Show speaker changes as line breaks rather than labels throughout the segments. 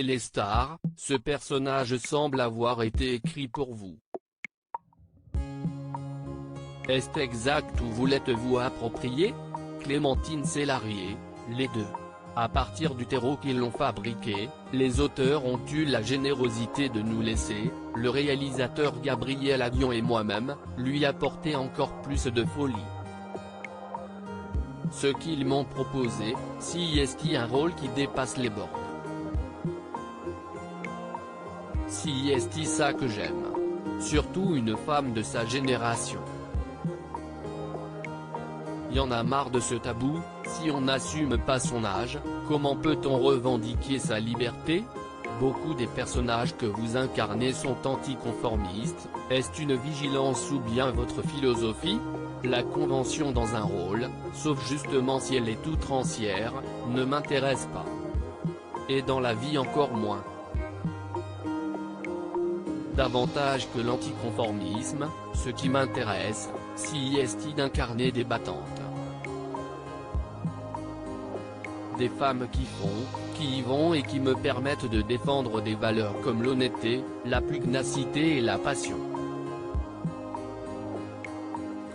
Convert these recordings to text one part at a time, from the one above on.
Téléstar, ce personnage semble avoir été écrit pour vous. Est-ce exact ou vous l'êtes-vous approprié? Clémentine Célarié, les deux. À partir du terreau qu'ils l'ont fabriqué, les auteurs ont eu la générosité de nous laisser, le réalisateur Gabriel Aguillon et moi-même, lui apporter encore plus de folie. Ce qu'ils m'ont proposé, si est un rôle qui dépasse les bornes. Si est ça que j'aime. Surtout une femme de sa génération. Y en a marre de ce tabou, si on n'assume pas son âge, comment peut-on revendiquer sa liberté? Beaucoup des personnages que vous incarnez sont anticonformistes, est-ce une vigilance ou bien votre philosophie? La convention dans un rôle, sauf justement si elle est outrancière, ne m'intéresse pas. Et dans la vie encore moins. Davantage que l'anticonformisme, ce qui m'intéresse, si est d'incarner des battantes. Des femmes qui font, qui y vont et qui me permettent de défendre des valeurs comme l'honnêteté, la pugnacité et la passion.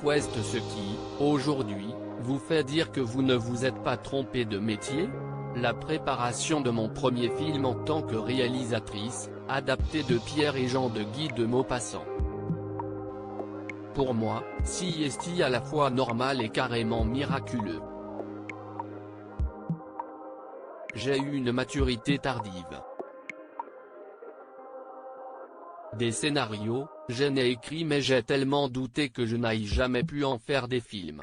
Qu'est-ce ce qui, aujourd'hui, vous fait dire que vous ne vous êtes pas trompé de métier? La préparation de mon premier film en tant que réalisatrice, adapté de Pierre et Jean de Guy de Maupassant. Pour moi, si est à la fois normal et carrément miraculeux. J'ai eu une maturité tardive. Des scénarios, j'en ai écrit mais j'ai tellement douté que je n'ai jamais pu en faire des films.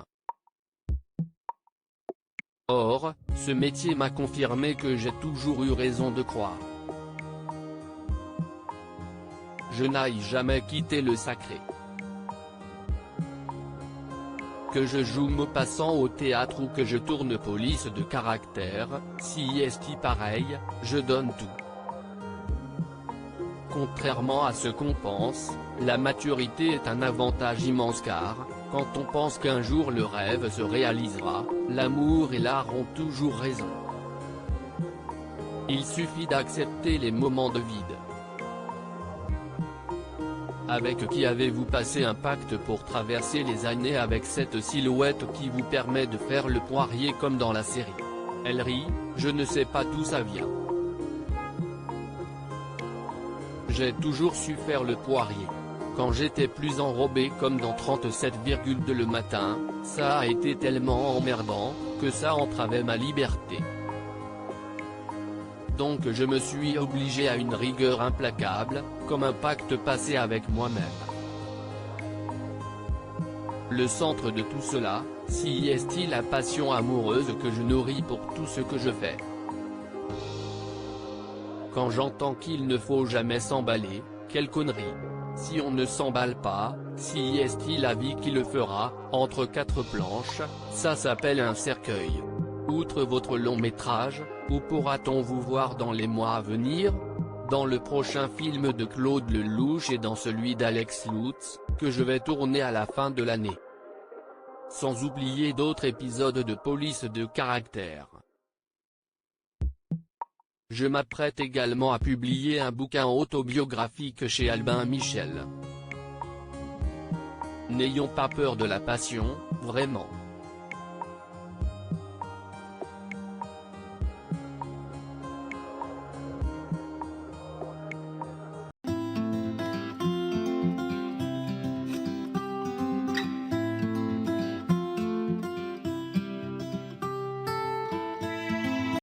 Or, ce métier m'a confirmé que j'ai toujours eu raison de croire. Je n'ai jamais quitté le sacré. Que je joue Maupassant au théâtre ou que je tourne police de caractère, si est pareil, je donne tout. Contrairement à ce qu'on pense, la maturité est un avantage immense car, quand on pense qu'un jour le rêve se réalisera, l'amour et l'art ont toujours raison. Il suffit d'accepter les moments de vide. Avec qui avez-vous passé un pacte pour traverser les années avec cette silhouette qui vous permet de faire le poirier comme dans la série? Elle rit, je ne sais pas d'où ça vient. J'ai toujours su faire le poirier. Quand j'étais plus enrobé comme dans 37,2 le matin, ça a été tellement emmerdant, que ça entravait ma liberté. Donc je me suis obligé à une rigueur implacable, comme un pacte passé avec moi-même. Le centre de tout cela, si est la passion amoureuse que je nourris pour tout ce que je fais. Quand j'entends qu'il ne faut jamais s'emballer, quelle connerie. Si on ne s'emballe pas, si est la vie qui le fera, entre quatre planches, ça s'appelle un cercueil. Outre votre long métrage, où pourra-t-on vous voir dans les mois à venir? Dans le prochain film de Claude Lelouch et dans celui d'Alex Lutz, que je vais tourner à la fin de l'année. Sans oublier d'autres épisodes de Police de caractère. Je m'apprête également à publier un bouquin autobiographique chez Albin Michel. N'ayons pas peur de la passion, vraiment.